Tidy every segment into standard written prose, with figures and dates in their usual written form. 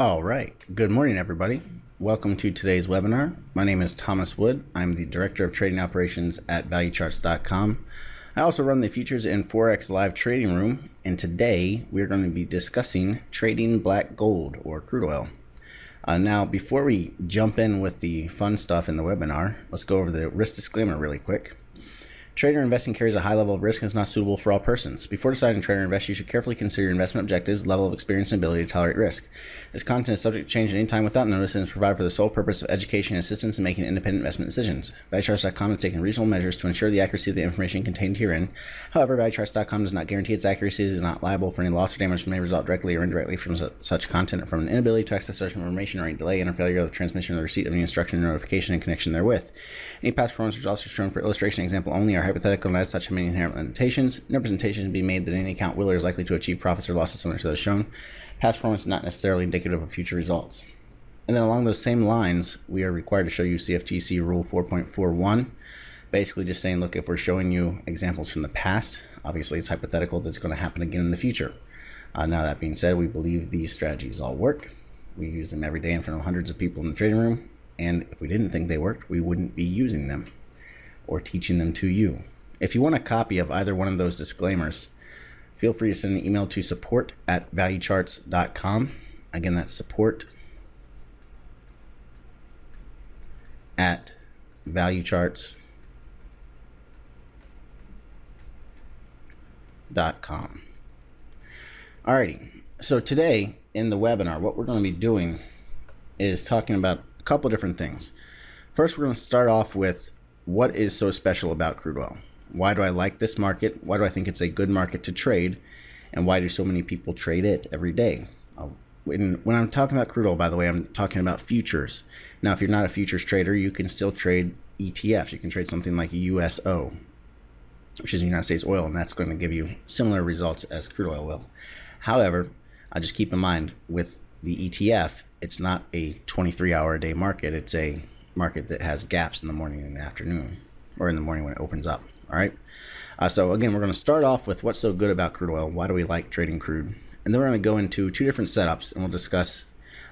All right. Good morning, everybody. Welcome to today's webinar. My name is Thomas Wood. I'm the Director of Trading Operations at valuecharts.com. I also run the Futures and Forex Live Trading Room, and today we're going to be discussing trading black gold or crude oil. Now, before we jump in with the fun stuff in the webinar, let's go over the risk disclaimer really quick. Trading or investing carries a high level of risk and is not suitable for all persons. Before deciding to trade or invest, you should carefully consider your investment objectives, level of experience, and ability to tolerate risk. This content is subject to change at any time without notice and is provided for the sole purpose of education and assistance in making independent investment decisions. ValueCharts.com has taken reasonable measures to ensure the accuracy of the information contained herein. However, ValueCharts.com does not guarantee its accuracy and is not liable for any loss or damage that may result directly or indirectly from such content or from an inability to access such information or any delay in or failure of the transmission or the receipt of any instruction or notification in connection therewith. Any past performance results are shown for illustration example only are hypothetical and as such have many inherent limitations. No representation can be made that any account will or is likely to achieve profits or losses similar to those shown. Past performance is not necessarily indicative of future results. And then along those same lines, we are required to show you CFTC Rule 4.41. Basically just saying, look, if we're showing you examples from the past, obviously it's hypothetical that's going to happen again in the future. Now that being said, we believe these strategies all work. We use them every day in front of hundreds of people in the trading room. And if we didn't think they worked, we wouldn't be using them or teaching them to you. If you want a copy of either one of those disclaimers, feel free to send an email to support@valuecharts.com. Again, that's support@valuecharts.com. Alrighty, so today in the webinar, what we're going to be doing is talking about a couple different things. First, we're going to start off with what is so special about crude oil. Why do I like this market? Why do I think it's a good market to trade? And why do so many people trade it every day? When I'm talking about crude oil, by the way, I'm talking about futures. Now, if you're not a futures trader, you can still trade ETFs. You can trade something like USO, which is the United States oil, and that's going to give you similar results as crude oil will. However, just keep in mind with the ETF, it's not a 23-hour-a-day market. It's a market that has gaps in the morning and the afternoon, or in the morning when it opens up. All right. So again, we're going to start off with what's so good about crude oil. Why do we like trading crude? And then we're going to go into two different setups, and we'll discuss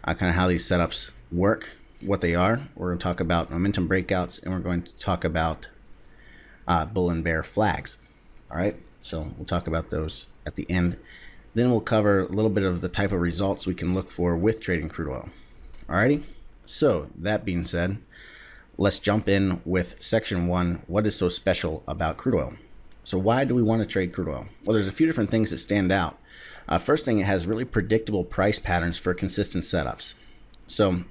kind of how these setups work, what they are. We're going to talk about momentum breakouts, and we're going to talk about bull and bear flags. All right. So we'll talk about those at the end. Then we'll cover a little bit of the type of results we can look for with trading crude oil. All righty. So that being said, let's jump in with section 1. What is so special about crude oil? So why do we want to trade crude oil? Well, there's a few different things that stand out. First thing, it has really predictable price patterns for consistent setups. So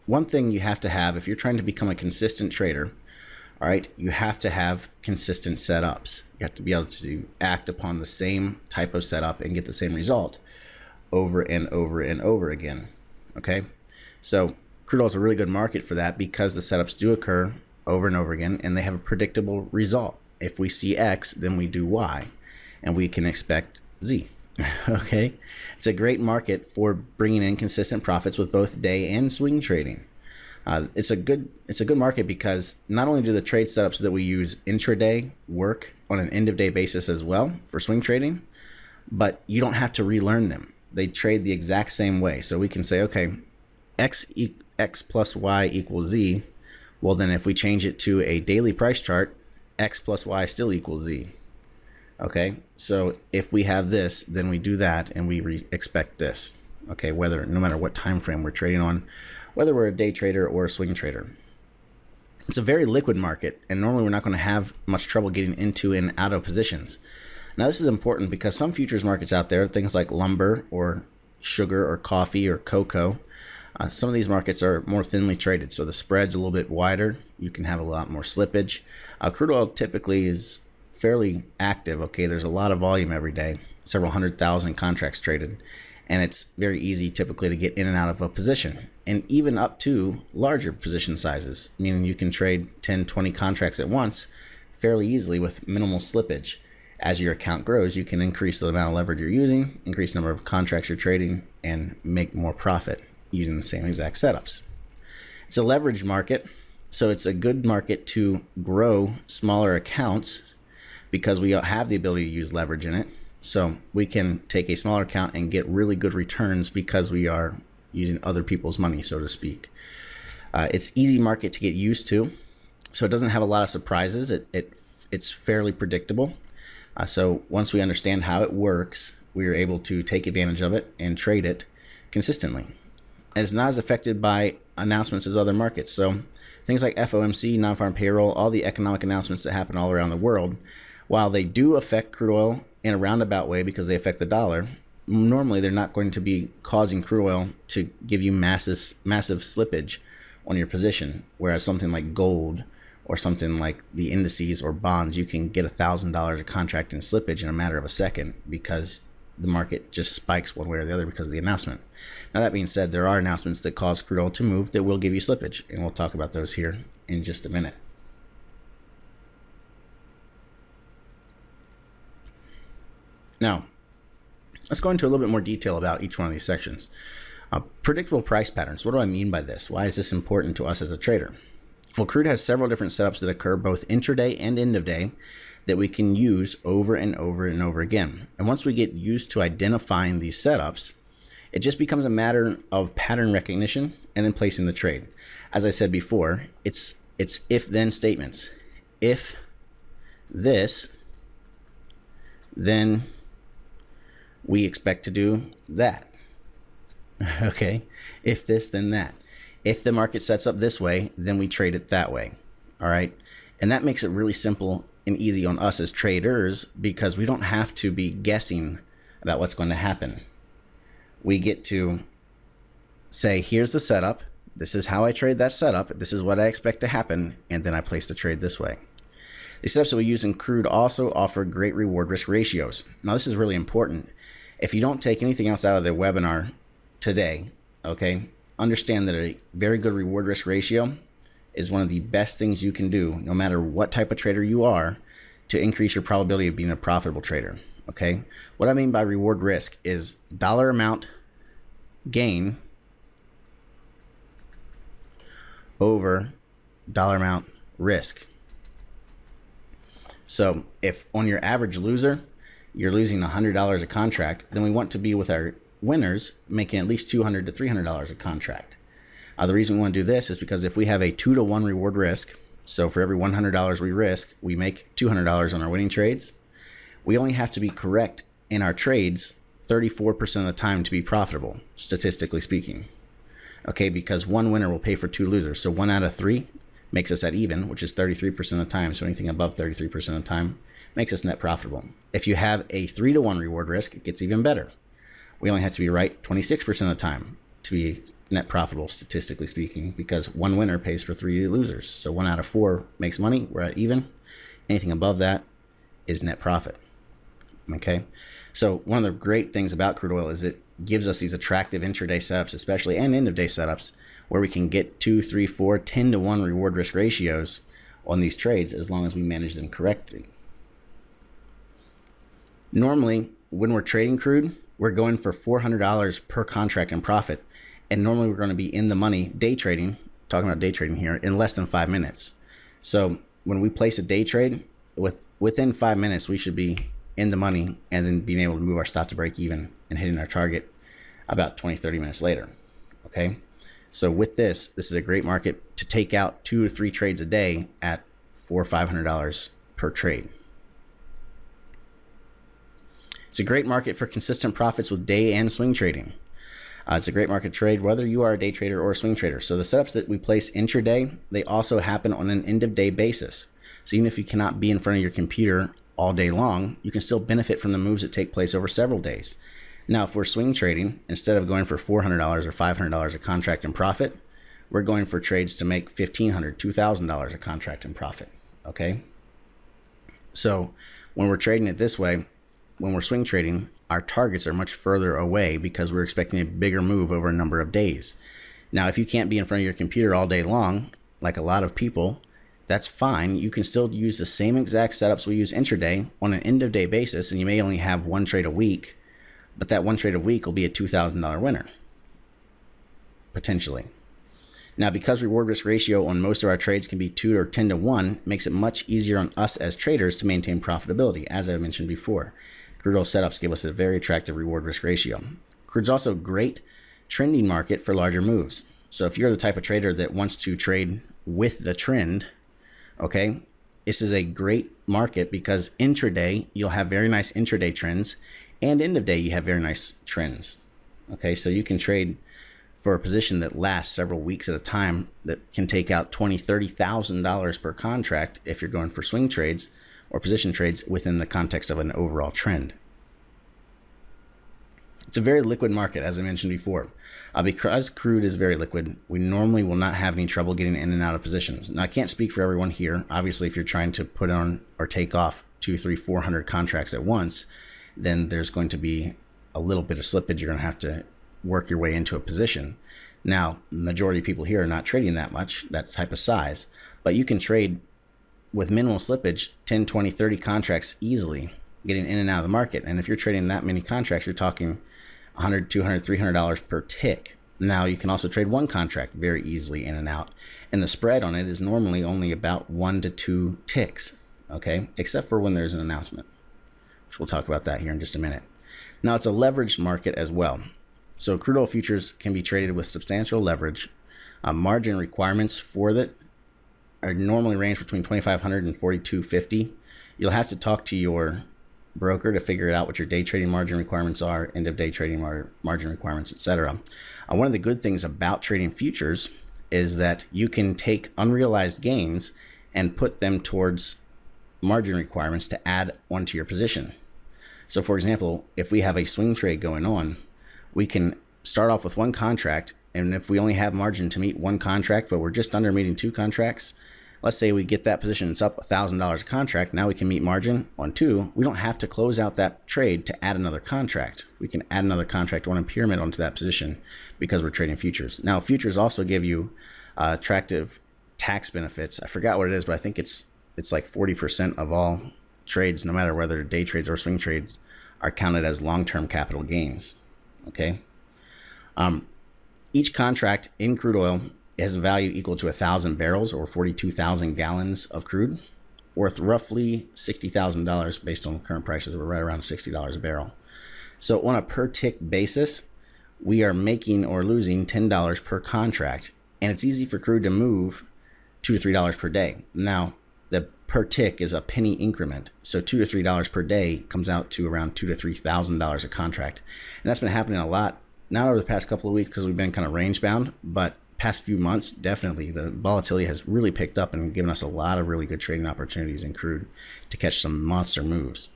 one thing you have to have if you're trying to become a consistent trader, all right, you have to have consistent setups. You have to be able to act upon the same type of setup and get the same result over and over and over again. Okay, so crude oil is a really good market for that because the setups do occur over and over again and they have a predictable result. If we see X, then we do Y, and we can expect Z. Okay, it's a great market for bringing in consistent profits with both day and swing trading. It's a good market because not only do the trade setups that we use intraday work on an end of day basis as well for swing trading, but you don't have to relearn them. They trade the exact same way. So we can say, okay, X plus Y equals Z. Well, then if we change it to a daily price chart, X plus Y still equals Z. Okay, so if we have this, then we do that and we expect this. Okay, no matter what time frame we're trading on, whether we're a day trader or a swing trader. It's a very liquid market, and normally we're not going to have much trouble getting into and out of positions. Now, this is important because some futures markets out there, things like lumber or sugar or coffee or cocoa, some of these markets are more thinly traded, so the spread's a little bit wider. You can have a lot more slippage. Crude oil typically is fairly active. Okay, there's a lot of volume every day, several 100,000 contracts traded, and it's very easy typically to get in and out of a position, and even up to larger position sizes, meaning you can trade 10, 20 contracts at once fairly easily with minimal slippage. As your account grows, you can increase the amount of leverage you're using, increase the number of contracts you're trading, and make more profit using the same exact setups. It's a leverage market, so it's a good market to grow smaller accounts because we have the ability to use leverage in it. So we can take a smaller account and get really good returns because we are using other people's money, so to speak. It's easy market to get used to, so it doesn't have a lot of surprises. It's fairly predictable. So once we understand how it works, we are able to take advantage of it and trade it consistently. And it's not as affected by announcements as other markets. So things like FOMC, non-farm payroll, all the economic announcements that happen all around the world, while they do affect crude oil in a roundabout way because they affect the dollar, normally they're not going to be causing crude oil to give you massive slippage on your position. Whereas something like gold or something like the indices or bonds, you can get $1,000 a contract in slippage in a matter of a second because the market just spikes one way or the other because of the announcement. Now, that being said, there are announcements that cause crude oil to move that will give you slippage, and we'll talk about those here in just a minute. Now, let's go into a little bit more detail about each one of these sections. Predictable price patterns. What do I mean by this? Why is this important to us as a trader? Well, Crude has several different setups that occur both intraday and end of day that we can use over and over and over again. And once we get used to identifying these setups, it just becomes a matter of pattern recognition and then placing the trade. As I said before, it's if-then statements. If this, then we expect to do that. Okay? If this, then that. If the market sets up this way, then we trade it that way. All right? And that makes it really simple and easy on us as traders because we don't have to be guessing about what's going to happen. We get to say, here's the setup. This is how I trade that setup. This is what I expect to happen. And then I place the trade this way. The setups that we use in Crude also offer great reward risk ratios. Now, this is really important. If you don't take anything else out of the webinar today, okay, understand that a very good reward risk ratio is one of the best things you can do, no matter what type of trader you are, to increase your probability of being a profitable trader. Okay, what I mean by reward risk is dollar amount gain over dollar amount risk. So if on your average loser, you're losing $100 a contract, then we want to be with our winners making at least $200 to $300 a contract. The reason we want to do this is because if we have a 2-to-1 reward risk, so for every $100 we risk, we make $200 on our winning trades, we only have to be correct in our trades 34% of the time to be profitable, statistically speaking. Okay, because one winner will pay for two losers. So 1 out of 3 makes us at even, which is 33% of the time. So anything above 33% of the time makes us net profitable. If you have a 3-to-1 reward risk, it gets even better. We only have to be right 26% of the time to be net profitable, statistically speaking, because one winner pays for 3 losers. So 1 out of 4 makes money. We're at even. Anything above that is net profit. Okay. So one of the great things about crude oil is it gives us these attractive intraday setups, especially, and end of day setups, where we can get 2, 3, 4, 10-to-1 reward risk ratios on these trades as long as we manage them correctly. Normally, when we're trading crude, we're going for $400 per contract in profit. And normally we're going to be in the money day trading, talking about day trading here, in less than 5 minutes. So when we place a day trade, within 5 minutes, we should be in the money and then being able to move our stop to break even and hitting our target about 20, 30 minutes later. Okay. So with this is a great market to take out 2 or 3 trades a day at $400 or $500 per trade. It's a great market for consistent profits with day and swing trading. It's a great market trade whether you are a day trader or a swing trader. So the setups that we place intraday, they also happen on an end of day basis. So even if you cannot be in front of your computer all day long, you can still benefit from the moves that take place over several days. Now, if we're swing trading, instead of going for $400 or $500 a contract in profit, we're going for trades to make $1,500, $2,000 a contract in profit. Okay. So when we're trading it this way, when we're swing trading, our targets are much further away because we're expecting a bigger move over a number of days. Now, if you can't be in front of your computer all day long, like a lot of people, that's fine. You can still use the same exact setups we use intraday on an end of day basis, and you may only have 1 trade a week, but that 1 trade a week will be a $2,000 winner, potentially. Now, because reward risk ratio on most of our trades can be 2 or 10-to-1, it makes it much easier on us as traders to maintain profitability, as I mentioned before. Crude oil setups give us a very attractive reward risk ratio. Crude's also great trending market for larger moves. So if you're the type of trader that wants to trade with the trend, okay, this is a great market because intraday, you'll have very nice intraday trends, and end of day, you have very nice trends. Okay, so you can trade for a position that lasts several weeks at a time that can take out $20,000, $30,000 per contract if you're going for swing trades or position trades within the context of an overall trend. It's a very liquid market, as I mentioned before. Because crude is very liquid, we normally will not have any trouble getting in and out of positions. Now, I can't speak for everyone here. Obviously, if you're trying to put on or take off 200, 300, 400 contracts at once, then there's going to be a little bit of slippage. You're going to have to work your way into a position. Now, the majority of people here are not trading that much, that type of size, but you can trade with minimal slippage, 10, 20, 30 contracts easily, getting in and out of the market. And if you're trading that many contracts, you're talking $100, $200, $300 per tick. Now you can also trade one contract very easily in and out. And the spread on it is normally only about 1 to 2 ticks, okay? Except for when there's an announcement, which we'll talk about that here in just a minute. Now it's a leveraged market as well. So crude oil futures can be traded with substantial leverage. Margin requirements for that are normally range between $2,500 and $4,250. You'll have to talk to your broker to figure out what your day trading margin requirements are, end of day trading margin requirements, etc. One of the good things about trading futures is that you can take unrealized gains and put them towards margin requirements to add onto your position. So for example, if we have a swing trade going on, we can start off with one contract, and if we only have margin to meet one contract, but we're just under meeting 2 contracts, let's say we get that position, it's up $1,000 a contract. Now we can meet margin on 2. We don't have to close out that trade to add another contract. We can add another contract on a pyramid onto that position because we're trading futures. Now, futures also give you attractive tax benefits. I forgot what it is, but I think it's like 40% of all trades, no matter whether day trades or swing trades, are counted as long-term capital gains. Okay. Each contract in crude oil has a value equal to 1,000 barrels or 42,000 gallons of crude, worth roughly $60,000 based on current prices. We're right around $60 a barrel. So on a per tick basis, we are making or losing $10 per contract, and it's easy for crude to move $2 to $3 per day. Now, the per tick is a penny increment, so $2 to $3 per day comes out to around $2,000 to $3,000 a contract, and that's been happening a lot. Not over the past couple of weeks because we've been kind of range bound, but past few months, definitely the volatility has really picked up and given us a lot of really good trading opportunities in crude to catch some monster moves.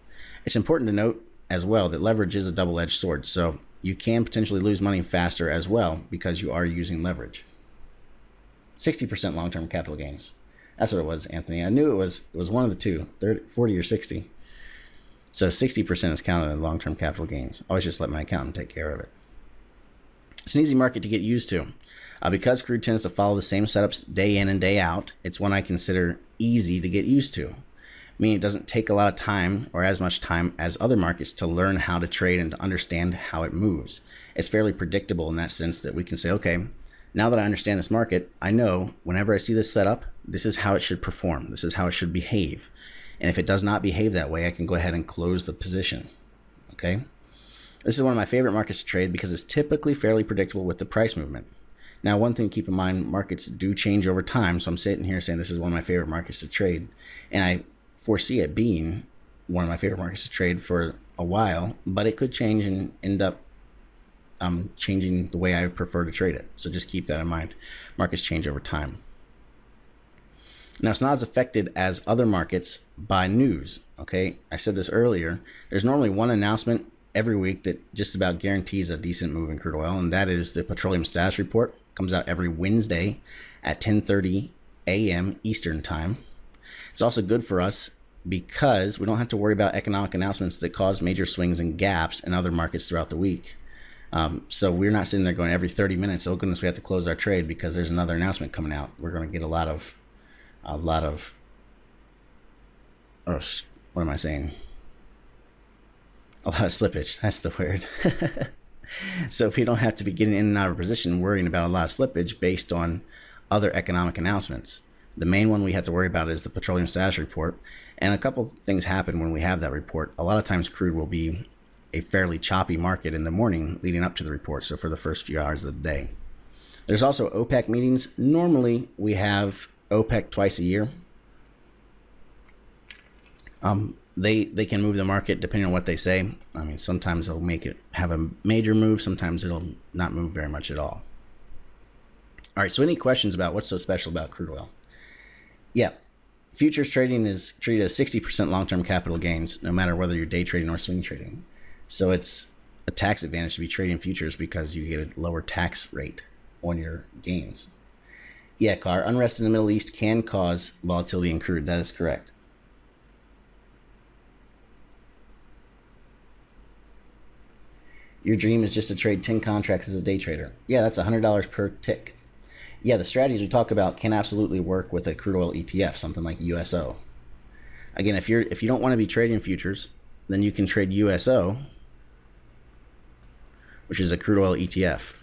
It's important to note as well that leverage is a double-edged sword, so you can potentially lose money faster as well because you are using leverage. 60% long-term capital gains. That's what it was, Anthony. I knew it was one of the two, 30, 40 or 60. So 60% is counted as long-term capital gains. Always just let my accountant take care of it. It's an easy market to get used to. Because crude tends to follow the same setups day in and day out, it's one I consider easy to get used to. Meaning it doesn't take a lot of time or as much time as other markets to learn how to trade and to understand how it moves. It's fairly predictable in that sense that we can say, okay, now that I understand this market, I know whenever I see this setup, this is how it should perform. This is how it should behave. And if it does not behave that way, I can go ahead and close the position. Okay? This is one of my favorite markets to trade because it's typically fairly predictable with the price movement. Now, one thing to keep in mind, markets do change over time. So I'm sitting here saying this is one of my favorite markets to trade. And I foresee it being one of my favorite markets to trade for a while, but it could change and end up changing the way I prefer to trade it. So just keep that in mind. Markets change over time. Now, it's not as affected as other markets by news. Okay, I said this earlier. There's normally one announcement every week that just about guarantees a decent move in crude oil, and that is the petroleum status report. Comes out every Wednesday at 10:30 a.m. Eastern time. It's also good for us because we don't have to worry about economic announcements that cause major swings and gaps in other markets throughout the week. So we're not sitting there going every 30 minutes, oh goodness, we have to close our trade because there's another announcement coming out. We're going to get a lot of what am I saying? A lot of slippage. That's the word. So if we don't have to be getting in and out of position worrying about a lot of slippage based on other economic announcements. The main one we have to worry about is the petroleum status report. And a couple things happen when we have that report. A lot of times crude will be a fairly choppy market in the morning leading up to the report, so for the first few hours of the day. There's also OPEC meetings. Normally, we have OPEC twice a year. They can move the market depending on what they say. I mean, sometimes they'll make it have a major move. Sometimes it'll not move very much at all. All right, so any questions about what's so special about crude oil? Yeah, futures trading is treated as 60% long-term capital gains, no matter whether you're day trading or swing trading. So it's a tax advantage to be trading futures because you get a lower tax rate on your gains. Yeah, Carr, unrest in the Middle East can cause volatility in crude. That is correct. Your dream is just to trade 10 contracts as a day trader. Yeah, that's $100 per tick. Yeah, the strategies we talk about can absolutely work with a crude oil ETF, something like USO. Again, if you don't want to be trading futures, then you can trade USO, which is a crude oil ETF.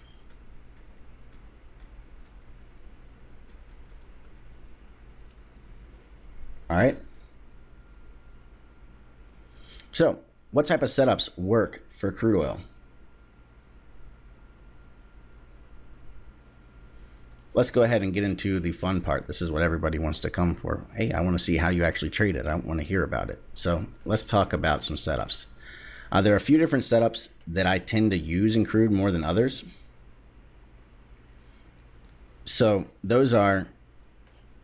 All right. So, what type of setups work for crude oil? Let's go ahead and get into the fun part. This is what everybody wants to come for. Hey, I want to see how you actually trade it. I want to hear about it. So let's talk about some setups. There are a few different setups that I tend to use in crude more than others. So those are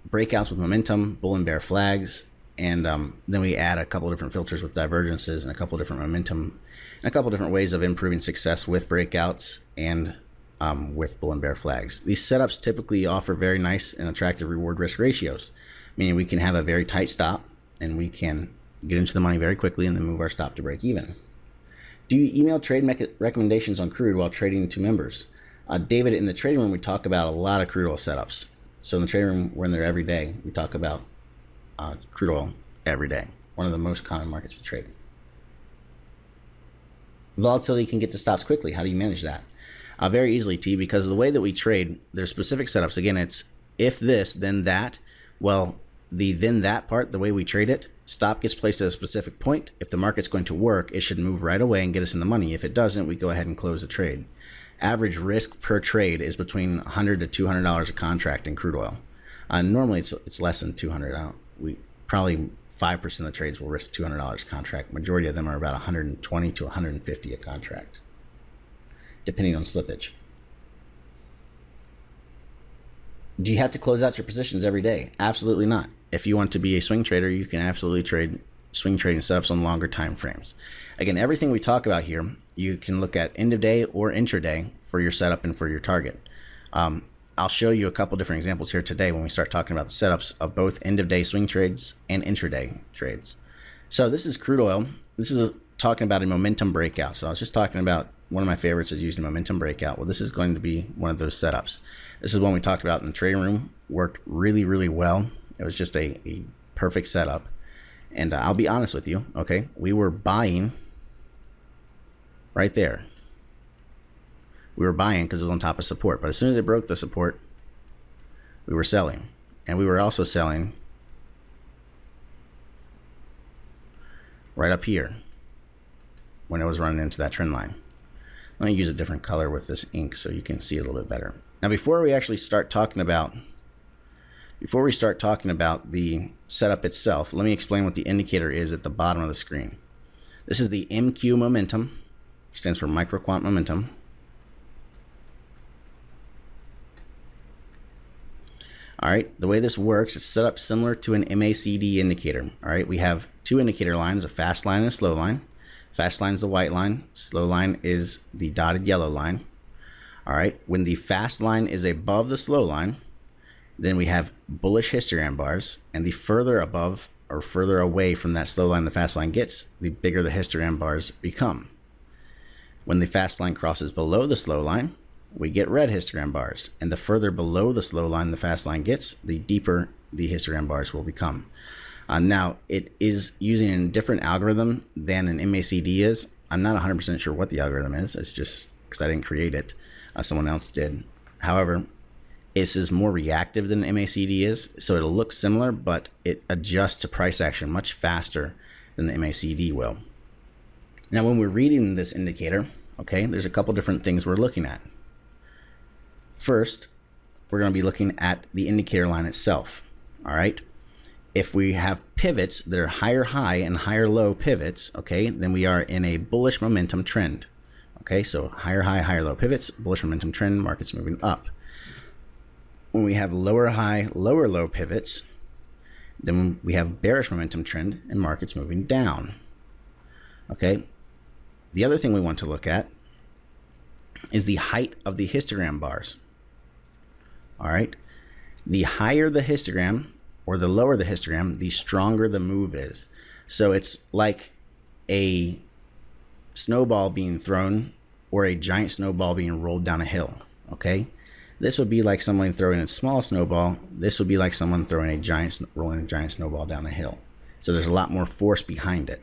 breakouts with momentum, bull and bear flags, and then we add a couple different filters with divergences and a couple different momentum and a couple different ways of improving success with breakouts and with bull and bear flags. These setups typically offer very nice and attractive reward risk ratios, meaning we can have a very tight stop and we can get into the money very quickly and then move our stop to break even. Do you email trade recommendations on crude while trading to members? David, in the trading room, we talk about a lot of crude oil setups. So in the trading room, we're in there every day. We talk about crude oil every day. One of the most common markets we trade. Volatility can get to stops quickly. How do you manage that? Very easily, T, because the way that we trade, there's specific setups. Again, it's if this, then that. Well, the then that part, the way we trade it, stop gets placed at a specific point. If the market's going to work, it should move right away and get us in the money. If it doesn't, we go ahead and close the trade. Average risk per trade is between $100 to $200 a contract in crude oil. Normally, it's less than $200. We probably 5% of the trades will risk $200 a contract. Majority of them are about $120 to $150 a contract, depending on slippage. Do you have to close out your positions every day? Absolutely not. If you want to be a swing trader, you can absolutely trade swing trading setups on longer time frames. Again, everything we talk about here, you can look at end of day or intraday for your setup and for your target. I'll show you a couple different examples here today when we start talking about the setups of both end of day swing trades and intraday trades. So this is crude oil. This is talking about a momentum breakout. So I was just talking about one of my favorites is using a momentum breakout. Well, this is going to be one of those setups. This is one we talked about in the trading room. Worked really, really well. It was just a perfect setup. And I'll be honest with you, okay? We were buying right there. We were buying because it was on top of support. But as soon as it broke the support, we were selling. And we were also selling right up here when it was running into that trend line. Let me use a different color with this ink so you can see it a little bit better. Now, before we start talking about the setup itself, let me explain what the indicator is at the bottom of the screen. This is the MQ momentum, stands for micro quant momentum. All right, the way this works, it's set up similar to an MACD indicator. All right, we have two indicator lines, a fast line and a slow line. Fast line is the white line, slow line is the dotted yellow line. All right, when the fast line is above the slow line, then we have bullish histogram bars, and the further above or further away from that slow line the fast line gets, the bigger the histogram bars become. When the fast line crosses below the slow line, we get red histogram bars, and the further below the slow line the fast line gets, the deeper the histogram bars will become. Now, it is using a different algorithm than an MACD is. I'm not 100% sure what the algorithm is. It's just because I didn't create it. Someone else did. However, this is more reactive than MACD is, so it'll look similar, but it adjusts to price action much faster than the MACD will. Now, when we're reading this indicator, okay, there's a couple different things we're looking at. First, we're going to be looking at the indicator line itself. All right. If we have pivots that are higher high and higher low pivots, okay, then we are in a bullish momentum trend. Okay, so higher high, higher low pivots, bullish momentum trend, markets moving up. When we have lower high, lower low pivots, then we have bearish momentum trend and markets moving down. Okay, the other thing we want to look at is the height of the histogram bars. All right, the higher the histogram or the lower the histogram, the stronger the move is. So it's like a snowball being thrown or a giant snowball being rolled down a hill. Okay, this would be like someone throwing a small snowball. This would be like someone throwing rolling a giant snowball down a hill. So there's a lot more force behind it.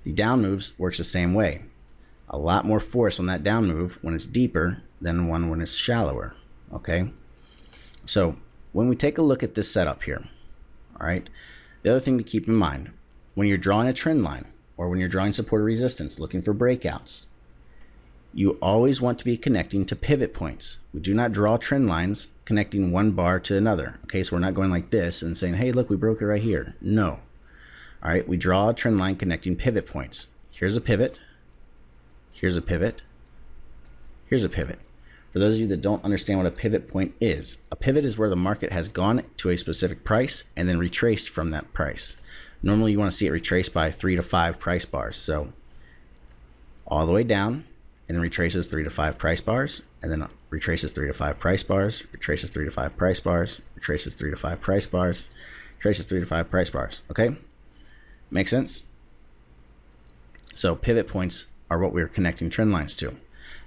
The down moves works the same way. A lot more force on that down move when it's deeper than one when it's shallower. Okay, so when we take a look at this setup here, all right, the other thing to keep in mind when you're drawing a trend line or when you're drawing support or resistance looking for breakouts, you always want to be connecting to pivot points. We do not draw trend lines connecting one bar to another. Okay, so we're not going like this and saying, hey, look, we broke it right here. No. All right, we draw a trend line connecting pivot points. Here's a pivot. Here's a pivot. Here's a pivot. For those of you that don't understand what a pivot point is, a pivot is where the market has gone to a specific price and then retraced from that price. Normally you want to see it retraced by 3 to 5 price bars. So all the way down and then retraces 3 to 5 price bars and then retraces 3 to 5 price bars, retraces 3 to 5 price bars, retraces 3 to 5 price bars, retraces 3 to 5 price bars. Okay? Make sense? So pivot points are what we're connecting trend lines to.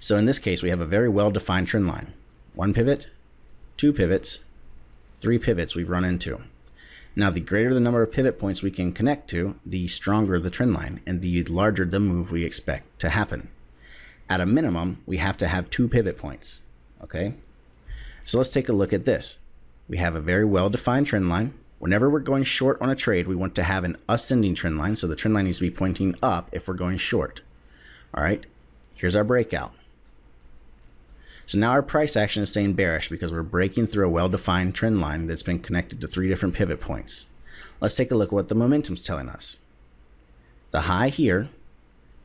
So in this case, we have a very well-defined trend line. 1 pivot, 2 pivots, 3 pivots we've run into. Now, the greater the number of pivot points we can connect to, the stronger the trend line and the larger the move we expect to happen. At a minimum, we have to have 2 pivot points. Okay? So let's take a look at this. We have a very well-defined trend line. Whenever we're going short on a trade, we want to have an ascending trend line. So the trend line needs to be pointing up if we're going short. All right? Here's our breakout. So now our price action is saying bearish because we're breaking through a well-defined trend line that's been connected to 3 different pivot points. Let's take a look at what the momentum's telling us. The high here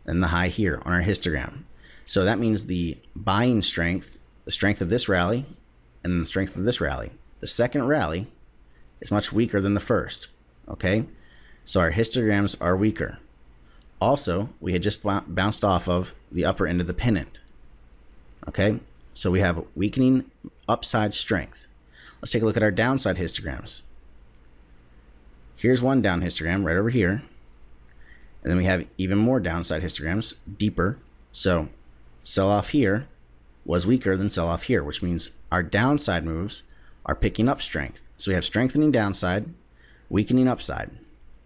and the high here on our histogram. So that means the buying strength, the strength of this rally, and the strength of this rally. The second rally is much weaker than the first. Okay? So our histograms are weaker. Also, we had just bounced off of the upper end of the pennant. Okay? So we have weakening upside strength. Let's take a look at our downside histograms. Here's one down histogram right over here. And then we have even more downside histograms, deeper. So sell-off here was weaker than sell-off here, which means our downside moves are picking up strength. So we have strengthening downside, weakening upside.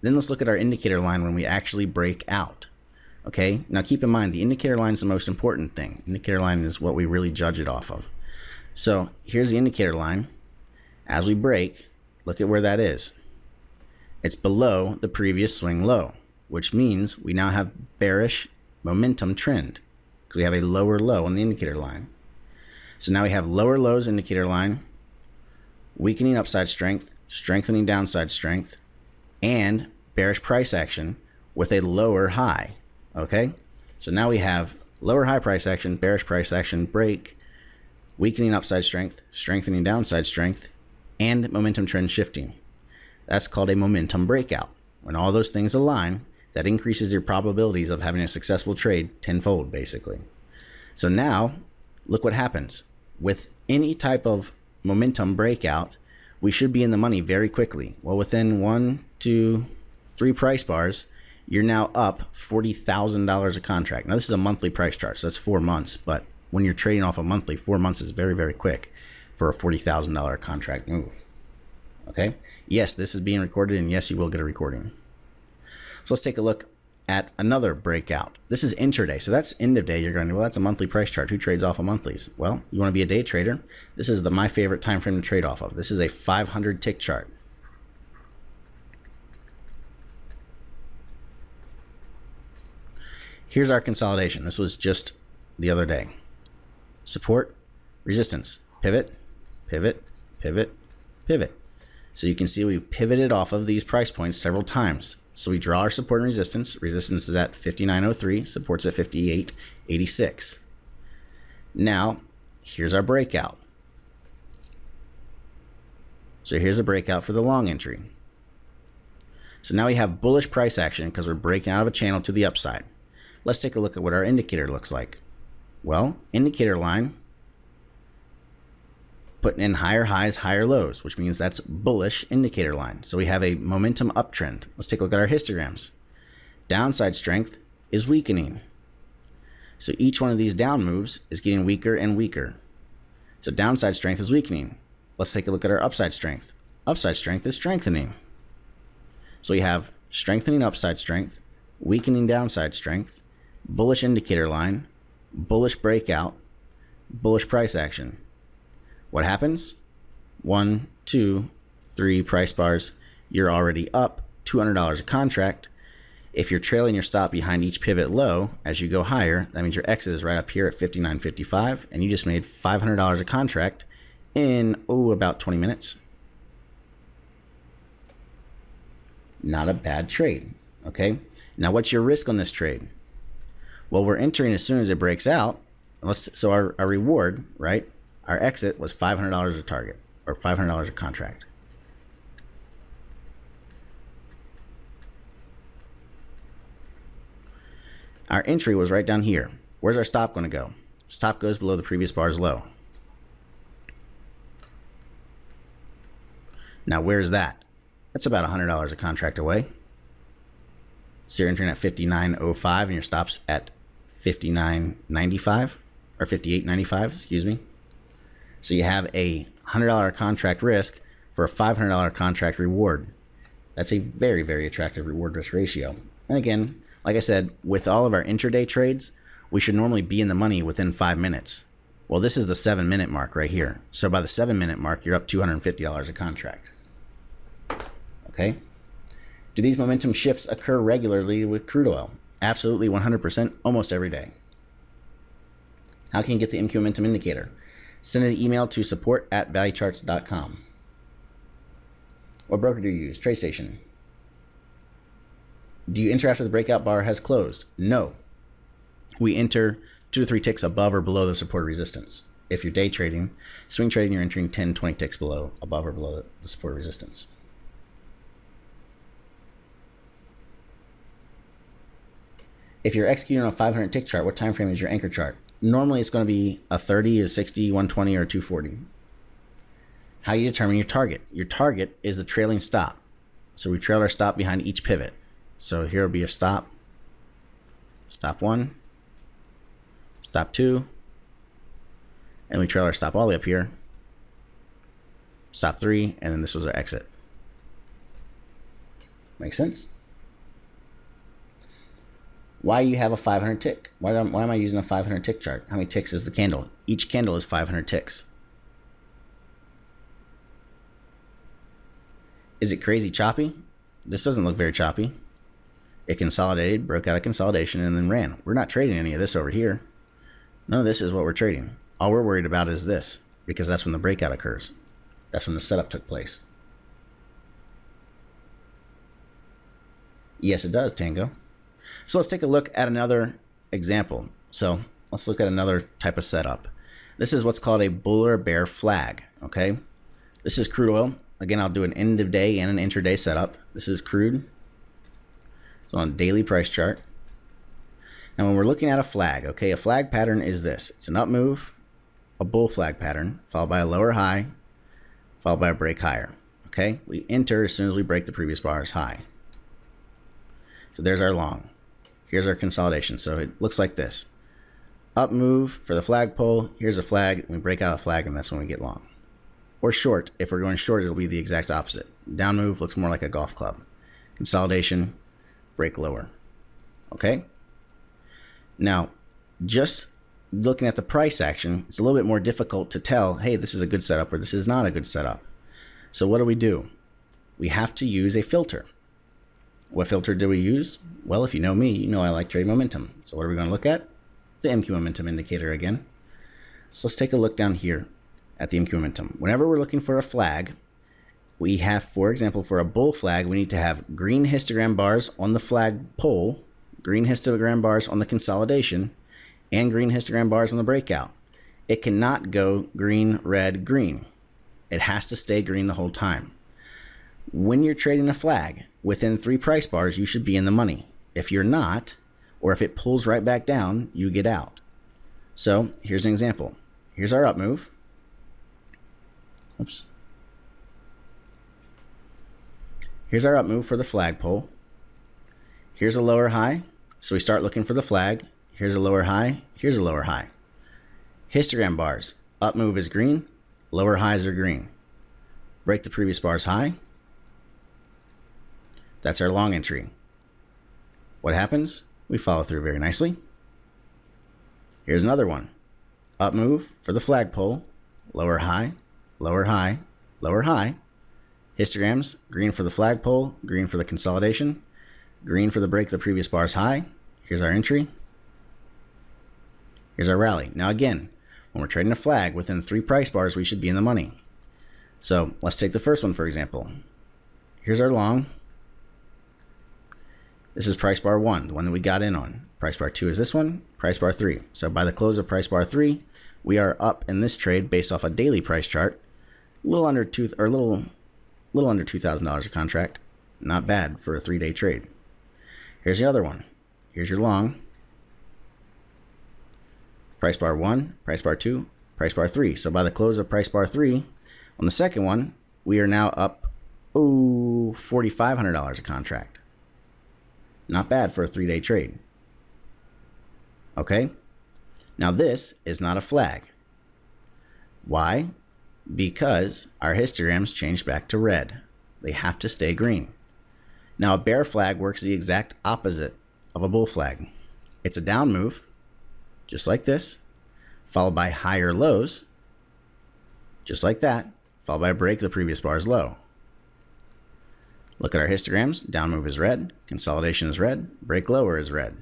Then let's look at our indicator line when we actually break out. Okay, now keep in mind the indicator line is the most important thing. Indicator line is what we really judge it off of. So here's the indicator line. As we break, look at where that is. It's below the previous swing low, which means we now have bearish momentum trend because we have a lower low on the indicator line. So now we have lower lows indicator line, weakening upside strength, strengthening downside strength, and bearish price action with a lower high. Okay, so now we have lower high price action, bearish price action, break, weakening upside strength, strengthening downside strength, and momentum trend shifting. That's called a momentum breakout. When all those things align, that increases your probabilities of having a successful trade tenfold, basically. So now, look what happens. With any type of momentum breakout, we should be in the money very quickly. Well, within 1, 2, 3 price bars, you're now up $40,000 a contract. Now, this is a monthly price chart, so that's 4 months. But when you're trading off a monthly, 4 months is very, very quick for a $40,000 contract move. Okay? Yes, this is being recorded, and yes, you will get a recording. So let's take a look at another breakout. This is intraday, so that's end of day. You're going, well, that's a monthly price chart. Who trades off of monthlies? Well, you want to be a day trader. This is my favorite time frame to trade off of. This is a 500 tick chart. Here's our consolidation. This was just the other day. Support, resistance, pivot, pivot, pivot, pivot. So you can see we've pivoted off of these price points several times. So we draw our support and resistance. Resistance is at 59.03, support's at 58.86. Now, here's our breakout. So here's a breakout for the long entry. So now we have bullish price action because we're breaking out of a channel to the upside. Let's take a look at what our indicator looks like. Well, indicator line putting in higher highs, higher lows, which means that's bullish indicator line. So we have a momentum uptrend. Let's take a look at our histograms. Downside strength is weakening. So each one of these down moves is getting weaker and weaker. So downside strength is weakening. Let's take a look at our upside strength. Upside strength is strengthening. So we have strengthening upside strength, weakening downside strength, bullish indicator line, bullish breakout, bullish price action. What happens? 1, 2, 3 price bars. You're already up $200 a contract. If you're trailing your stop behind each pivot low as you go higher, that means your exit is right up here at 59.55, and you just made $500 a contract in about 20 minutes. Not a bad trade. Okay. Now, what's your risk on this trade? Well, we're entering as soon as it breaks out. So our reward, right? Our exit was $500 a target, or $500 a contract. Our entry was right down here. Where's our stop going to go? Stop goes below the previous bar's low. Now, where's that? That's about $100 a contract away. So you're entering at 59.05 and your stop's at 59.95 or 58.95, excuse me. So you have a $100 contract risk for a $500 contract reward. That's a very, very attractive reward risk ratio. And again, like I said, with all of our intraday trades, we should normally be in the money within 5 minutes. Well, this is the 7-minute mark right here. So by the 7-minute mark, you're up $250 a contract. Okay. Do these momentum shifts occur regularly with crude oil? Absolutely, 100%, almost every day. How can you get the MQ momentum indicator? Send an email to support@valuecharts.com. What broker do you use? TradeStation. Do you enter after the breakout bar has closed? No. We enter 2 to 3 ticks above or below the support resistance. If you're day trading, swing trading, you're entering 10, 20 ticks above or below the support resistance. If you're executing on a 500 tick chart, what time frame is your anchor chart? Normally it's going to be a 30, a 60, 120, or a 240. How you determine your target? Your target is the trailing stop. So we trail our stop behind each pivot. So here will be a stop, stop 1, stop 2, and we trail our stop all the way up here, stop 3, and then this was our exit. Make sense? Why you have a 500 tick? Why am I using a 500 tick chart? How many ticks is the candle? Each candle is 500 ticks. Is it crazy choppy? This doesn't look very choppy. It consolidated, broke out of consolidation, and then ran. We're not trading any of this over here. None of this is what we're trading. All we're worried about is this, because that's when the breakout occurs. That's when the setup took place. Yes, it does, Tango. So let's take a look at another example. So let's look at another type of setup. This is what's called a bull or bear flag, okay? This is crude oil. Again, I'll do an end of day and an intraday setup. This is crude. It's on a daily price chart. Now when we're looking at a flag, okay, a flag pattern is this. It's an up move, a bull flag pattern, followed by a lower high, followed by a break higher, okay? We enter as soon as we break the previous bar's high. So there's our long. Here's our consolidation. So it looks like this. Up move for the flagpole. Here's a flag. We break out a flag, and that's when we get long. Or short. If we're going short, it'll be the exact opposite. Down move looks more like a golf club. Consolidation, break lower. Okay? Now, just looking at the price action, it's a little bit more difficult to tell, hey, this is a good setup or this is not a good setup. So what do? We have to use a filter. What filter do we use? Well, if you know me, you know I like trade momentum. So what are we going to look at? The MQ momentum indicator again. So let's take a look down here at the MQ momentum. Whenever we're looking for a flag, we have, for example, for a bull flag, we need to have green histogram bars on the flag pole, green histogram bars on the consolidation, and green histogram bars on the breakout. It cannot go green, red, green. It has to stay green the whole time. When you're trading a flag, within 3 price bars, you should be in the money. If you're not, or if it pulls right back down, you get out. So here's an example. Here's our up move. Oops. Here's our up move for the flagpole. Here's a lower high. So we start looking for the flag. Here's a lower high. Here's a lower high. Histogram bars. Up move is green. Lower highs are green. Break the previous bar's high. That's our long entry. What happens? We follow through very nicely. Here's another one. Up move for the flagpole. Lower high. Lower high. Lower high. Histograms, green for the flagpole, green for the consolidation, green for the break of the previous bar's high. Here's our entry. Here's our rally. Now again, when we're trading a flag within 3 price bars, we should be in the money. So let's take the first one, for example. Here's our long. This is price bar 1, the one that we got in on. Price bar 2 is this one, price bar 3. So by the close of price bar 3, we are up in this trade based off a daily price chart, a little under $2,000 a contract. Not bad for a 3-day trade. Here's the other one. Here's your long. Price bar 1, price bar 2, price bar 3. So by the close of price bar 3, on the second one, we are now up $4,500 a contract. Not bad for a 3-day trade. Okay? Now this is not a flag. Why? Because our histograms changed back to red. They have to stay green. Now a bear flag works the exact opposite of a bull flag. It's a down move, just like this, followed by higher lows, just like that, followed by a break of the previous bar's low. Look at our histograms. Down move is red, consolidation is red, break lower is red.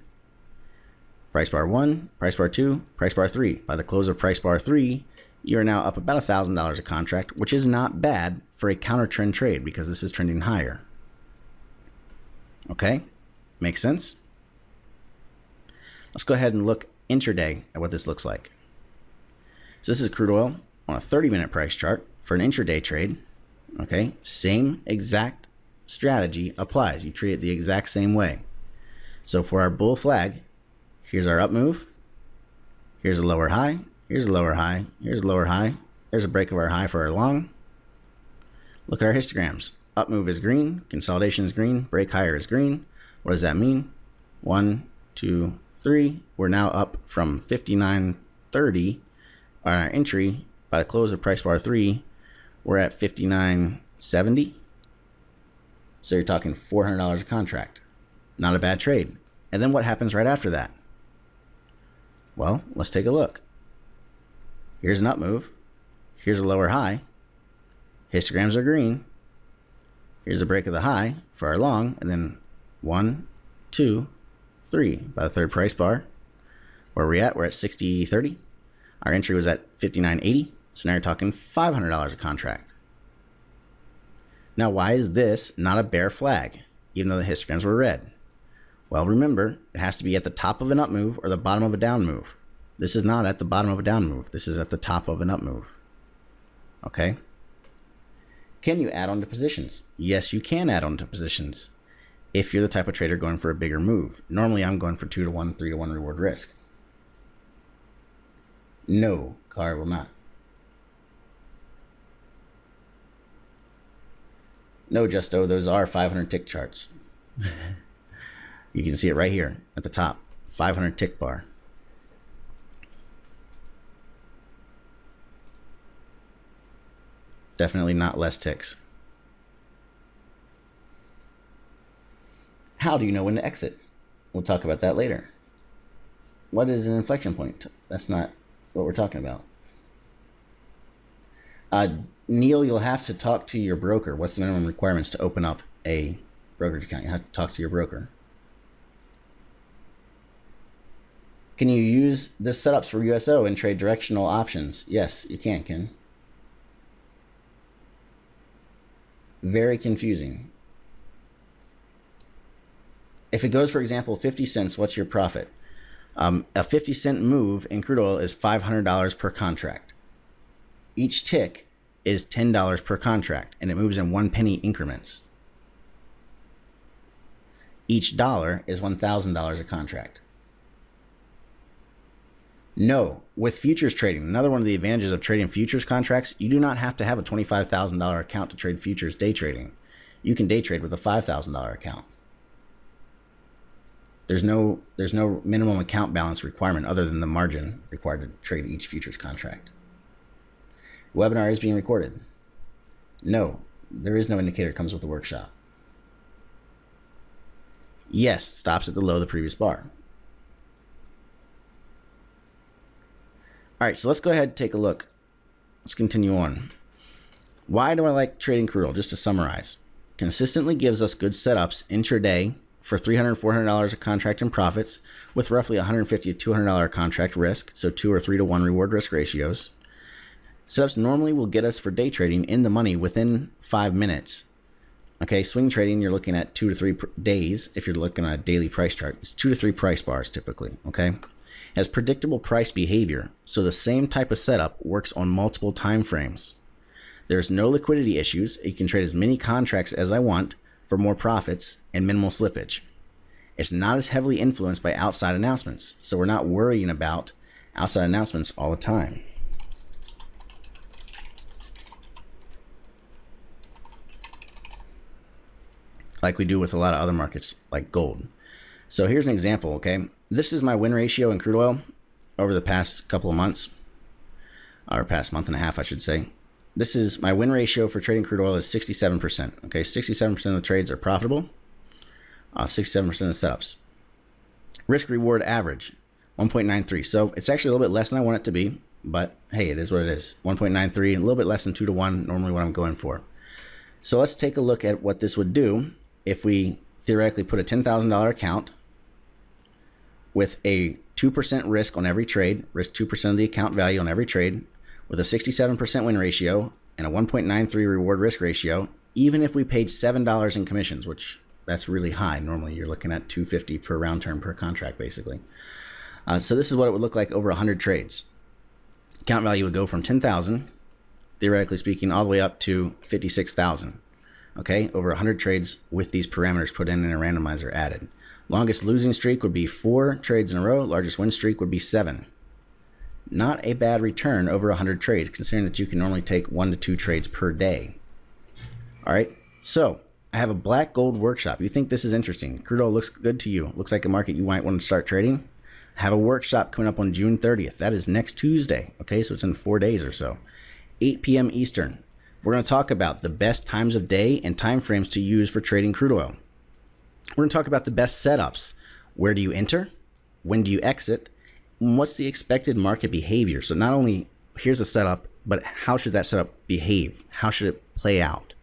Price bar 1, price bar 2, price bar 3. By the close of price bar 3, you are now up about $1,000 a contract, which is not bad for a counter trend trade because this is trending higher. Okay, makes sense? Let's go ahead and look intraday at what this looks like. So this is crude oil on a 30-minute price chart for an intraday trade. Okay, same exact strategy applies. You treat it the exact same way. So for our bull flag, here's our up move. Here's a lower high. Here's a lower high. Here's a lower high. There's a break of our high for our long. Look at our histograms. Up move is green. Consolidation is green. Break higher is green. What does that mean? 1, 2, 3. We're now up from 59.30 on our entry. By the close of price bar 3, we're at 59.70. So you're talking $400 a contract. Not a bad trade. And then what happens right after that? Well, let's take a look. Here's an up move. Here's a lower high. Histograms are green. Here's a break of the high for our long, and then 1, 2, 3 by the third price bar. Where are we at? We're at 60.30. Our entry was at 59.80. So now you're talking $500 a contract. Now, why is this not a bear flag, even though the histograms were red? Well, remember, it has to be at the top of an up move or the bottom of a down move. This is not at the bottom of a down move. This is at the top of an up move. Okay? Can you add on to positions? Yes, you can add on to positions if you're the type of trader going for a bigger move. Normally, I'm going for 2-to-1, 3-to-1 reward risk. No, car will not. No, Justo, those are 500 tick charts. You can see it right here at the top, 500 tick bar. Definitely not less ticks. How do you know when to exit? We'll talk about that later. What is an inflection point? That's not what we're talking about. Neil, you'll have to talk to your broker. What's the minimum requirements to open up a brokerage account. You have to talk to your broker. Can you use the setups for USO and trade directional options? Yes, you can, Ken. Very confusing. If it goes, for example, 50 cents, what's your profit? A 50-cent move in crude oil is $500 per contract. Each tick is $10 per contract, and it moves in 1 penny increments. Each dollar is $1,000 a contract. No, with futures trading, another one of the advantages of trading futures contracts, you do not have to have a $25,000 account to trade futures day trading. You can day trade with a $5,000 account. There's no minimum account balance requirement other than the margin required to trade each futures contract. The webinar is being recorded. No, there is no indicator that comes with the workshop. Yes, stops at the low of the previous bar. All right, so let's go ahead and take a look. Let's continue on. Why do I like trading crude oil? Just to summarize, consistently gives us good setups intraday for $300, $400 a contract in profits with roughly $150 to $200 contract risk, so 2 or 3 to 1 reward risk ratios. Setups normally will get us for day trading in the money within 5 minutes. Okay, swing trading, you're looking at 2 to 3 days. If you're looking at a daily price chart, it's 2 to 3 price bars typically, okay? Has predictable price behavior, so the same type of setup works on multiple time frames. There's no liquidity issues. You can trade as many contracts as I want for more profits and minimal slippage. It's not as heavily influenced by outside announcements, so we're not worrying about outside announcements all the time. Like we do with a lot of other markets like gold. So here's an example, okay? This is my win ratio in crude oil over the past couple of months, or past month and a half, I should say. This is my win ratio for trading crude oil is 67%. Okay, 67% of the trades are profitable, 67% of the setups. Risk reward average, 1.93. So it's actually a little bit less than I want it to be, but hey, it is what it is. 1.93, a little bit less than 2 to 1, normally what I'm going for. So let's take a look at what this would do if we theoretically put a $10,000 account with a 2% risk on every trade, risk 2% of the account value on every trade, with a 67% win ratio and a 1.93 reward risk ratio, even if we paid $7 in commissions, which that's really high. Normally you're looking at $250 per round term per contract, basically. So this is what it would look like over 100 trades. Account value would go from 10,000, theoretically speaking, all the way up to 56,000. Okay, over 100 trades with these parameters put in and a randomizer added. Longest losing streak would be 4 trades in a row. Largest win streak would be 7. Not a bad return over 100 trades, considering that you can normally take 1 to 2 trades per day. All right, so I have a black gold workshop. You think this is interesting? Crude oil looks good to you. Looks like a market you might want to start trading. I have a workshop coming up on June 30th. That is next Tuesday. Okay, so it's in 4 days or so. 8 p.m. Eastern. We're going to talk about the best times of day and time frames to use for trading crude oil. We're going to talk about the best setups. Where do you enter? When do you exit? And what's the expected market behavior? So not only here's a setup, but how should that setup behave? How should it play out?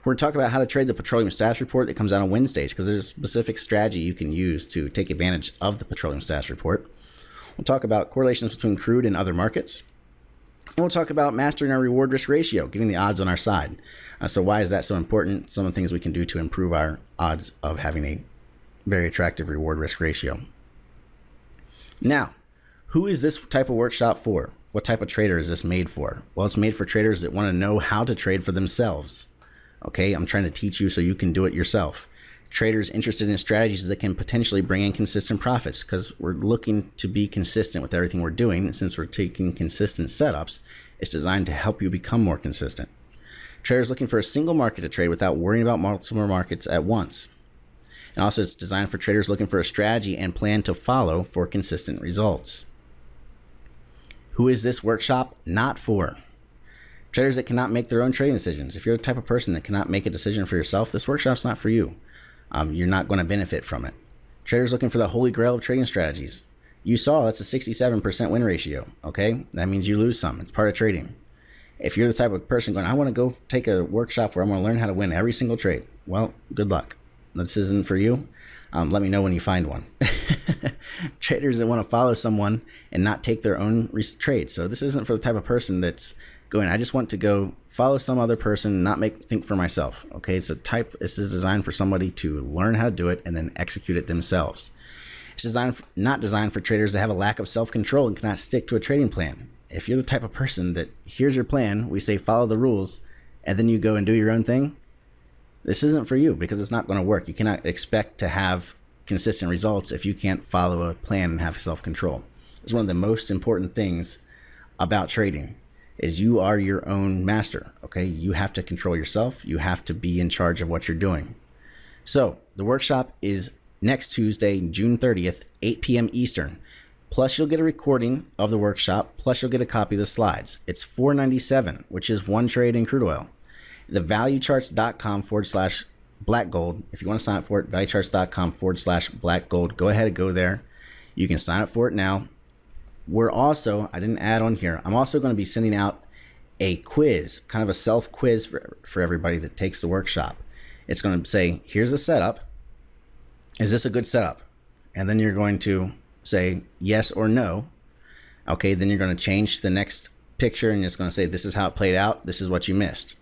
We're going to talk about how to trade the petroleum status report that comes out on Wednesdays, because there's a specific strategy you can use to take advantage of the petroleum status report. We'll talk about correlations between crude and other markets. And we'll talk about mastering our reward risk ratio, getting the odds on our side. So why is that so important? Some of the things we can do to improve our odds of having a very attractive reward risk ratio. Now, who is this type of workshop for? What type of trader is this made for? Well, it's made for traders that want to know how to trade for themselves. Okay, I'm trying to teach you so you can do it yourself. Traders interested in strategies that can potentially bring in consistent profits, because we're looking to be consistent with everything we're doing. And since we're taking consistent setups, it's designed to help you become more consistent. Traders looking for a single market to trade without worrying about multiple markets at once. And also it's designed for traders looking for a strategy and plan to follow for consistent results. Who is this workshop not for? Traders that cannot make their own trading decisions. If you're the type of person that cannot make a decision for yourself, this workshop's not for you. You're not going to benefit from it. Traders looking for the holy grail of trading strategies. You saw that's a 67% win ratio. Okay, that means you lose some. It's part of trading. If you're the type of person going, I want to go take a workshop where I'm going to learn how to win every single trade, well, good luck. this isn't for you, let me know when you find one. Traders that want to follow someone and not take their own trades. So this isn't for the type of person that's going, I just want to go follow some other person, not think for myself. Okay, this is designed for somebody to learn how to do it and then execute it themselves. It's not designed for traders that have a lack of self-control and cannot stick to a trading plan. If you're the type of person that, here's your plan, we say follow the rules, and then you go and do your own thing, this isn't for you, because it's not going to work. You cannot expect to have consistent results if you can't follow a plan and have self-control. It's one of the most important things about trading, is you are your own master. Okay, you have to control yourself. You have to be in charge of what you're doing. So the workshop is next Tuesday, June 30th, 8 p.m. Eastern. Plus you'll get a recording of the workshop, plus you'll get a copy of the slides. It's $4.97, which is one trade in crude oil. thevaluecharts.com/black gold. If you want to sign up for it, valuecharts.com/black gold. Go ahead and go there. You can sign up for it now. We're also, I didn't add on here, I'm also going to be sending out a quiz, kind of a self quiz for everybody that takes the workshop. It's going to say, here's the setup. Is this a good setup? And then you're going to say yes or no. Okay, then you're going to change to the next picture and it's going to say, this is how it played out. This is what you missed.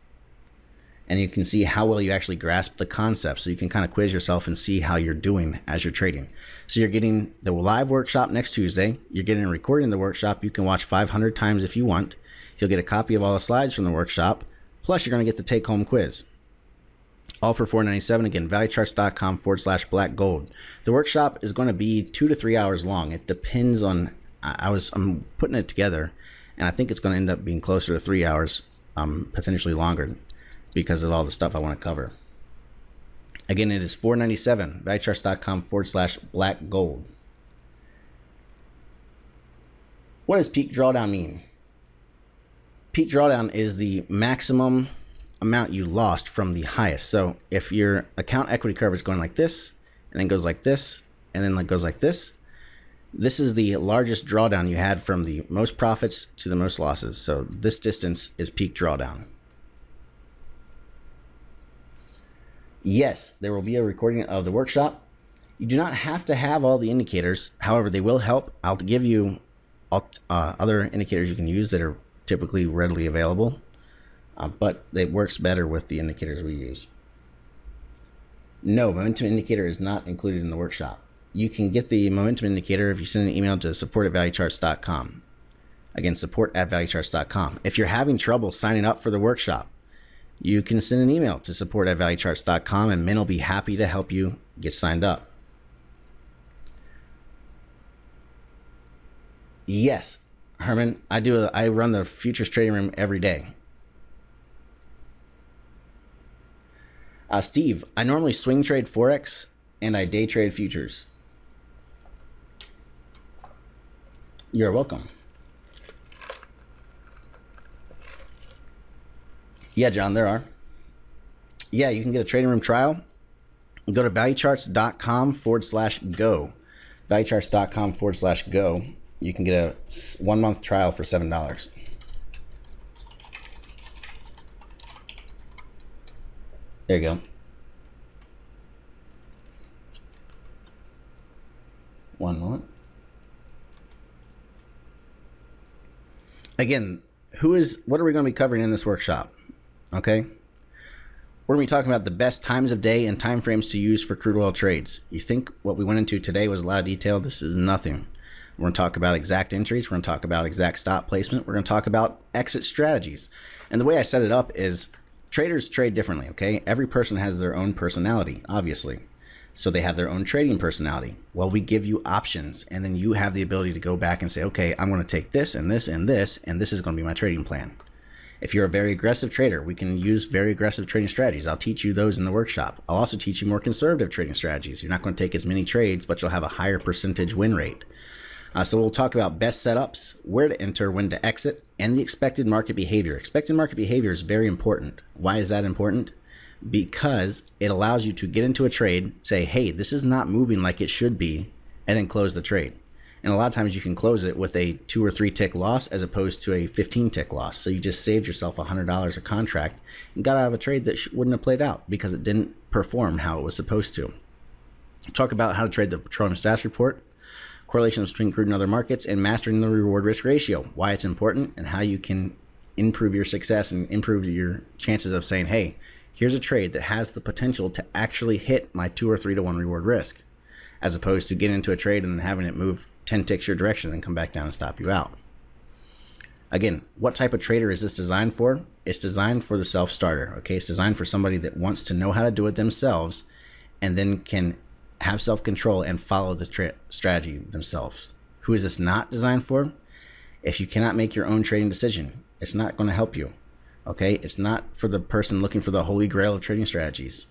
And you can see how well you actually grasp the concept. So you can kind of quiz yourself and see how you're doing as you're trading. So you're getting the live workshop next Tuesday. You're getting a recording of the workshop. You can watch 500 times if you want. You'll get a copy of all the slides from the workshop. Plus you're going to get the take-home quiz. All for $4.97. Again, valuecharts.com/black gold. The workshop is going to be 2 to 3 hours long. It depends on, I'm putting it together, and I think it's going to end up being closer to 3 hours, potentially longer, because of all the stuff I want to cover. Again, it is $4.97. valuecharts.com/black gold. What does peak drawdown mean? Peak drawdown is the maximum amount you lost from the highest. So if your account equity curve is going like this, and then goes like this, and then goes like this, this is the largest drawdown you had from the most profits to the most losses. So this distance is peak drawdown. Yes, there will be a recording of the workshop. You do not have to have all the indicators. However, they will help. I'll give you other indicators you can use that are typically readily available. But it works better with the indicators we use. No, momentum indicator is not included in the workshop. You can get the momentum indicator if you send an email to support@valuecharts.com. Again, support@valuecharts.com. If you're having trouble signing up for the workshop, you can send an email to support@valuecharts.com and Min will be happy to help you get signed up. Yes, Herman, I run the futures trading room every day. Steve, I normally swing trade Forex and I day trade futures. You're welcome. Yeah, John, there are. Yeah, you can get a trading room trial. Go to valuecharts.com/go. Valuecharts.com/go. You can get a 1 month trial for $7. There you go. One moment. Again, what are we going to be covering in this workshop? Okay. We're going to be talking about the best times of day and time frames to use for crude oil trades. You think what we went into today was a lot of detail? This is nothing. We're going to talk about exact entries. We're going to talk about exact stop placement. We're going to talk about exit strategies. And the way I set it up is traders trade differently, okay? Every person has their own personality, obviously. So they have their own trading personality. Well, we give you options, and then you have the ability to go back and say, okay, I'm going to take this and this and this, and this is going to be my trading plan. If you're a very aggressive trader, we can use very aggressive trading strategies. I'll teach you those in the workshop. I'll also teach you more conservative trading strategies. You're not going to take as many trades, but you'll have a higher percentage win rate. So we'll talk about best setups, where to enter, when to exit, and the expected market behavior. Expected market behavior is very important. Why is that important? Because it allows you to get into a trade, say, hey, this is not moving like it should be, and then close the trade. And a lot of times you can close it with a 2 or 3 tick loss as opposed to a 15 tick loss. So you just saved yourself $100 a contract and got out of a trade that wouldn't have played out because it didn't perform how it was supposed to. Talk about how to trade the petroleum status report, correlations between crude and other markets, and mastering the reward risk ratio, why it's important, and how you can improve your success and improve your chances of saying, hey, here's a trade that has the potential to actually hit my 2 or 3 to 1 reward risk, as opposed to getting into a trade and then having it move 10 ticks your direction and then come back down and stop you out. Again, what type of trader is this designed for? It's designed for the self-starter. Okay, it's designed for somebody that wants to know how to do it themselves and then can have self-control and follow the strategy themselves. Who is this not designed for? If you cannot make your own trading decision, it's not going to help you. Okay, it's not for the person looking for the holy grail of trading strategies.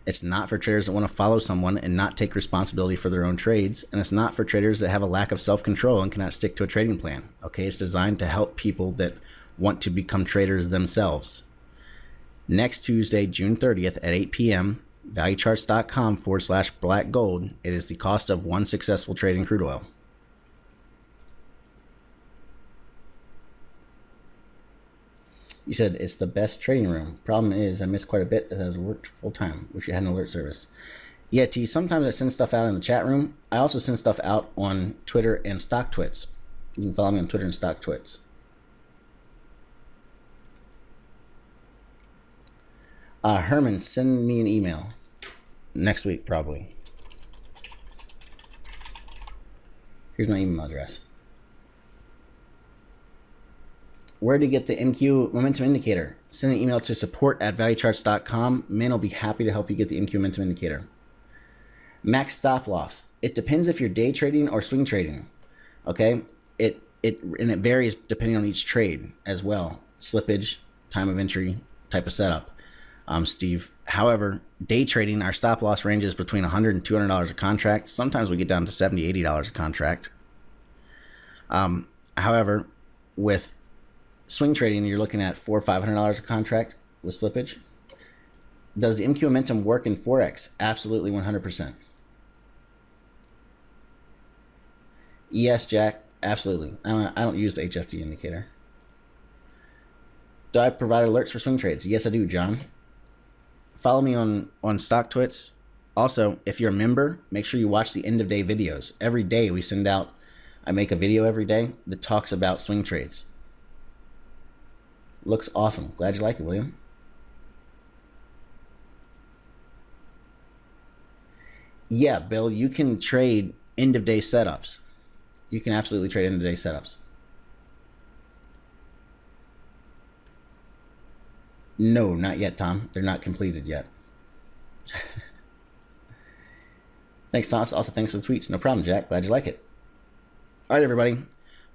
It's not for traders that want to follow someone and not take responsibility for their own trades. And it's not for traders that have a lack of self-control and cannot stick to a trading plan. Okay, it's designed to help people that want to become traders themselves. Next Tuesday, June 30th at 8 p.m., valuecharts.com/black gold. It is the cost of one successful trade in crude oil. You said it's the best trading room. Problem is, I missed quite a bit as I was worked full time. Wish you had an alert service. Yeah, T, sometimes I send stuff out in the chat room. I also send stuff out on Twitter and Stock Twits. You can follow me on Twitter and Stock Twits. Herman, send me an email. Next week, probably. Here's my email address. Where to get the MQ momentum indicator? Send an email to support@valuecharts.com. Man will be happy to help you get the MQ momentum indicator. Max stop loss. It depends if you're day trading or swing trading. Okay, it varies depending on each trade as well. Slippage, time of entry, type of setup. Steve. However, day trading, our stop loss ranges between $100 and $200 a contract. Sometimes we get down to $70, $80 a contract. However, with swing trading, you're looking at $400 or $500 a contract with slippage. Does the MQ momentum work in Forex? Absolutely, 100%. Yes, Jack, absolutely. I don't use the HFT indicator. Do I provide alerts for swing trades? Yes, I do, John. Follow me on Stock Twits. Also, if you're a member, make sure you watch the end of day videos. Every day we send out, I make a video every day that talks about swing trades. Looks awesome. Glad you like it, William. Yeah, Bill, you can trade end of day setups. You can absolutely trade end of day setups. No, not yet, Tom. They're not completed yet. Thanks, Thomas. Also, thanks for the tweets. No problem, Jack. Glad you like it. All right, everybody.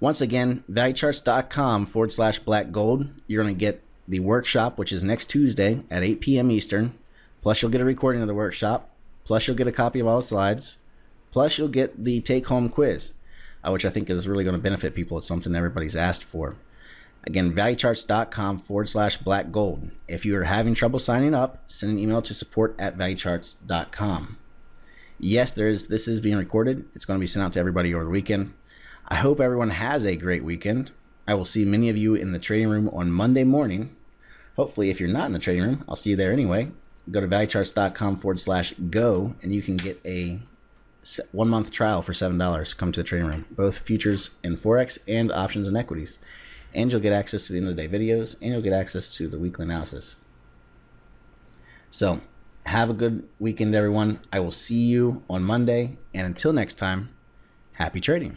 Once again, valuecharts.com/black gold. You're going to get the workshop, which is next Tuesday at 8 p.m. Eastern. Plus, you'll get a recording of the workshop. Plus, you'll get a copy of all the slides. Plus, you'll get the take-home quiz, which I think is really going to benefit people. It's something everybody's asked for. Again, valuecharts.com/black gold. If you are having trouble signing up, send an email to support@valuecharts.com. Yes, this is being recorded. It's going to be sent out to everybody over the weekend. I hope everyone has a great weekend. I will see many of you in the trading room on Monday morning. Hopefully, if you're not in the trading room, I'll see you there anyway. Go to valuecharts.com/go and you can get a 1-month trial for $7. Come to the trading room, both futures and Forex and options and equities. And you'll get access to the end of the day videos, and you'll get access to the weekly analysis. So have a good weekend, everyone. I will see you on Monday. And until next time, happy trading.